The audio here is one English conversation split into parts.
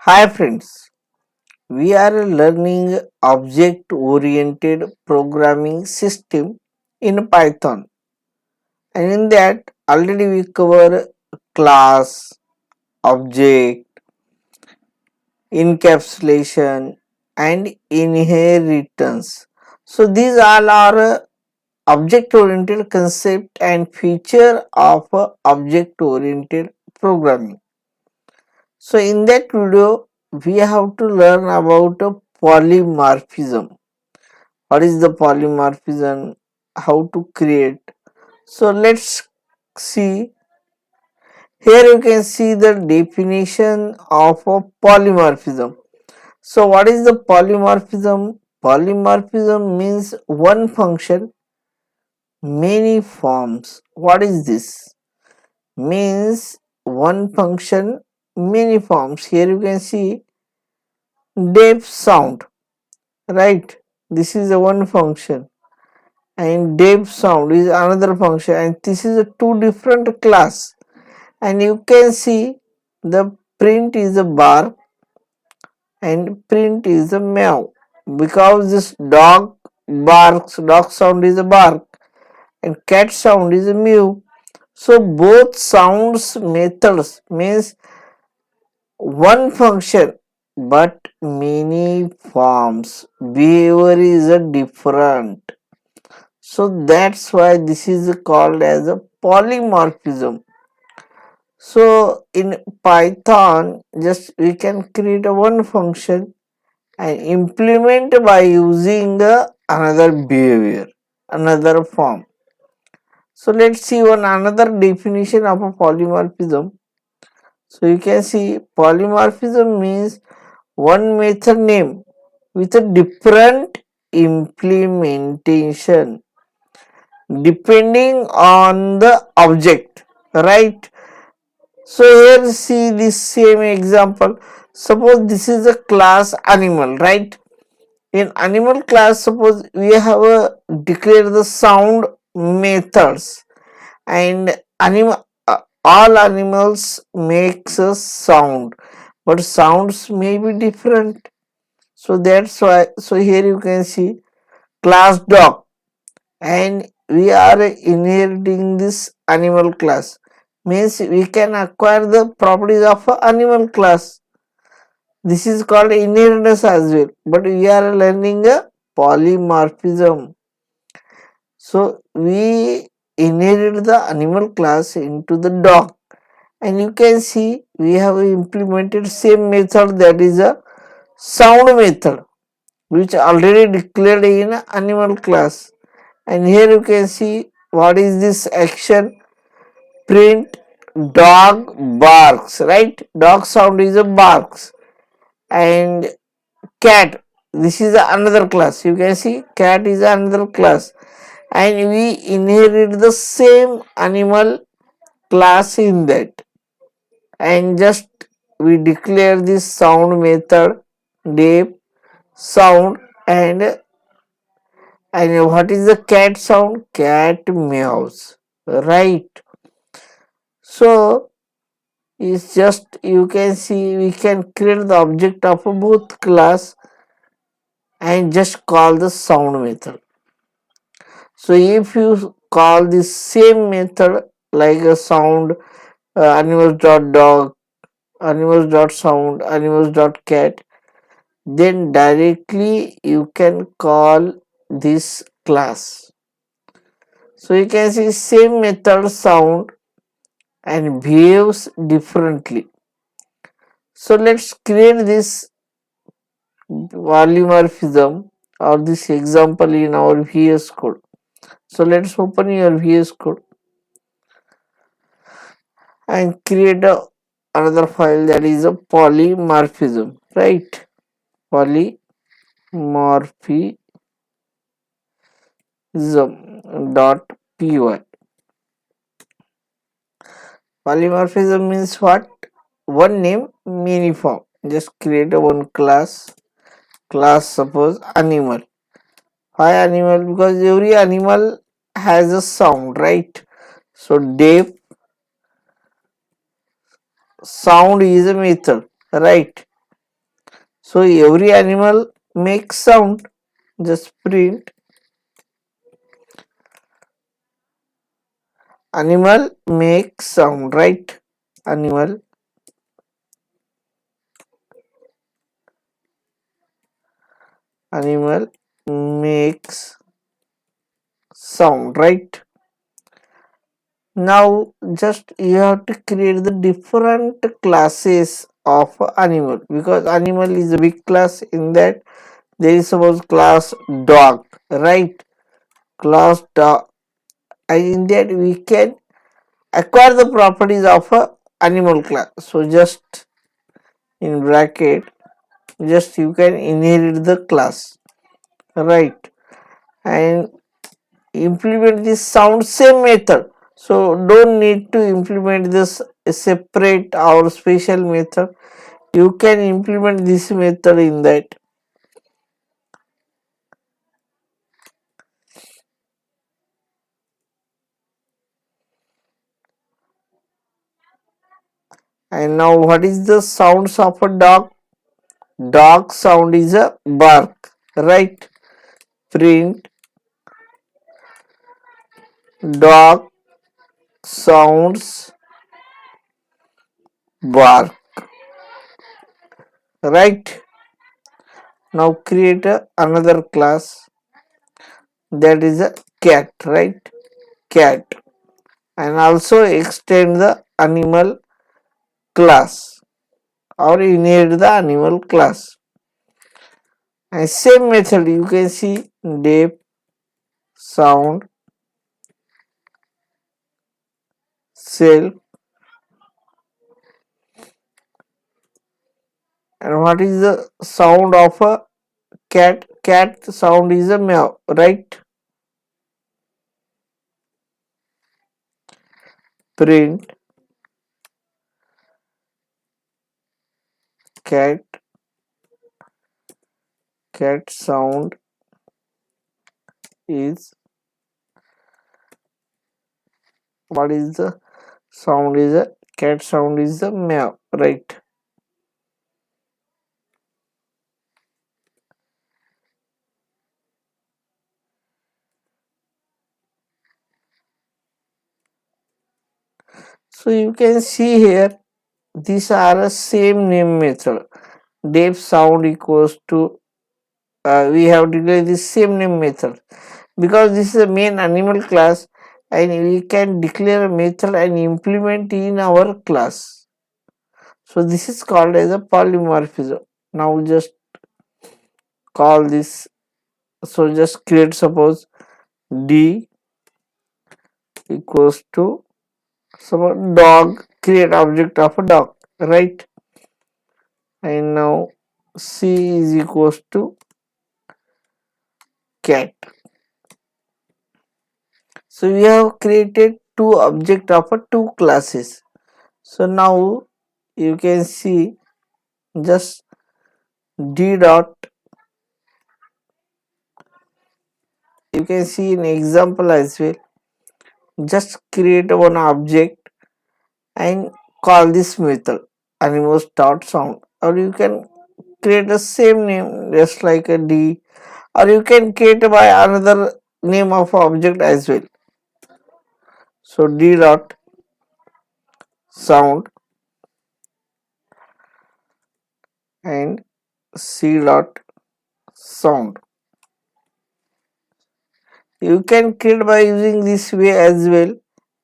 Hi friends, we are learning object-oriented programming system in Python, and in that already we cover class, object, encapsulation and inheritance. So these all are object-oriented concept and feature of object-oriented programming. So in that video we have to learn about polymorphism. What is the polymorphism, how to create. So let's see. Here you can see the definition of a polymorphism. So what is the polymorphism? Polymorphism means one function many forms. What is this? Means one function many forms. Here you can see def sound, right? This is a one function, and def sound is another function, and this is a two different class. And you can see the print is a bar and print is a meow, because this dog barks, dog sound is a bark, and cat sound is a mew. So both sounds methods means one function but many forms. Behavior is a different. So that's why this is called as a polymorphism. So in Python, just we can create a one function and implement by using another behavior, another form. So let's see one another definition of a polymorphism. So you can see polymorphism means one method name with a different implementation depending on the object, right? So here see this same example. Suppose this is a class animal, right? In animal class, suppose we have declared the sound methods, and all animals makes a sound, but sounds may be different. So that's why, so here you can see class dog, and we are inheriting this animal class, means we can acquire the properties of a animal class. This is called inheritance as well, but we are learning a polymorphism. So we inherit the animal class into the dog, and you can see we have implemented same method, that is a sound method, which already declared in animal class. And here you can see what is this action, print dog barks, right? Dog sound is a barks, and cat, this is another class. You can see cat is another class, and we inherit the same animal class in that, and just we declare this sound method def sound, and what is the cat sound? Cat meows, right? So it's just, you can see we can create the object of both class and just call the sound method. So if you call this same method like a sound, animals dot dog, animals dot sound, animals dot cat, then directly you can call this class. So you can see same method sound and behaves differently. So let's create this polymorphism or this example in our VS Code. So let's open your VS Code and create another file, that is a polymorphism, right? Polymorphism dot py. Polymorphism means what? One name many form. Just create a one class, suppose animal. Why animal? Because every animal has a sound, right? So def sound is a method, right? So every animal makes sound. Just print animal makes sound, right? Animal makes sound, right? Now just you have to create the different classes of animal, because animal is a big class. In that there is suppose class dog, right? Class dog, and in that we can acquire the properties of a animal class. So just in bracket, just you can inherit the class, right? And implement this sound same method. So don't need to implement this separate or special method. You can implement this method in that. And now what is the sounds of a dog? Dog sound is a bark, right? Print dog sounds bark, right? Now create another class, that is a cat, right? Cat, and also extend the animal class or inherit the animal class. And same method you can see depth, sound, self, and what is the sound of a cat? Cat sound is a meow, right? Print cat, cat sound is, what is the sound is a cat sound is a meow, right? So you can see here these are a same name method. Depth sound equals to we have declared the same name method, because this is a main animal class and we can declare a method and implement in our class. So this is called as a polymorphism. Now just call this, so just create suppose d equals to suppose dog, create object of a dog, right? And now c is equals to cat. So we have created two object of a two classes. So now you can see just d dot, you can see an example as well. Just create one object and call this method animals dot sound, or you can create the same name just like a d, or you can create by another name of object as well. So d dot sound and c dot sound. You can create by using this way as well.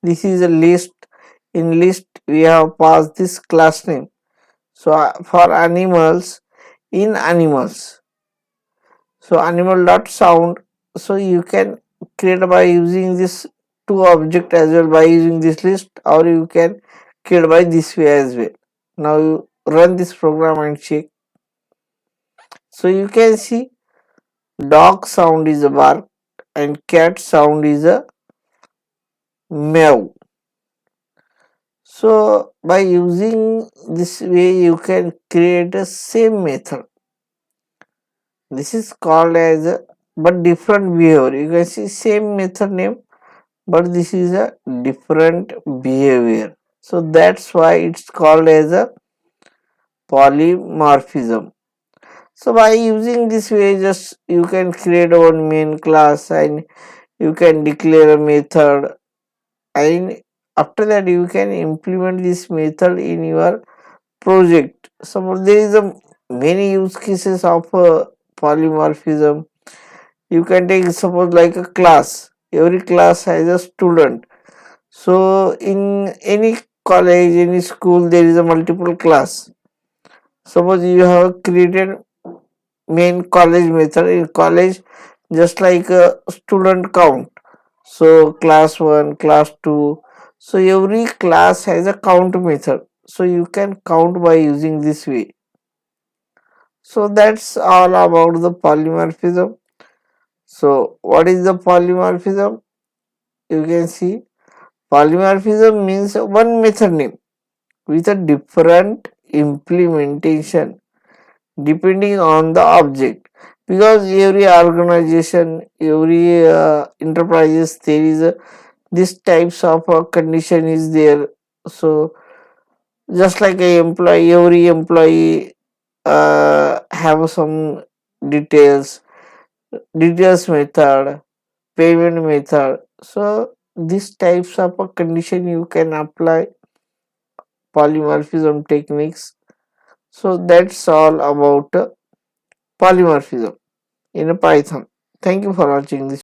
This is a list. In list we have passed this class name. So for animals, in animals, so animal dot sound, so you can create by using this two object as well by using this list, or you can create by this way as well. Now you run this program and check. So you can see dog sound is a bark and cat sound is a meow. So by using this way you can create a same method. This is called as a but different behavior. You can see same method name, but this is a different behavior. So that's why it's called as a polymorphism. So by using this way, just you can create one main class and you can declare a method, and after that you can implement this method in your project. Suppose there is a many use cases of polymorphism. You can take suppose like a class. Every class has a student. So in any college, any school, there is a multiple class. Suppose you have created main college method in college, just like a student count. So class 1, class 2. So every class has a count method. So you can count by using this way. So that's all about the polymorphism. So what is the polymorphism? You can see polymorphism means one method name with a different implementation depending on the object, because every organization, every enterprises, there is a this types of condition is there. So just like a employee, every employee have some details, details method, payment method. So these types of a condition you can apply polymorphism techniques. So that's all about polymorphism in a Python. Thank you for watching this.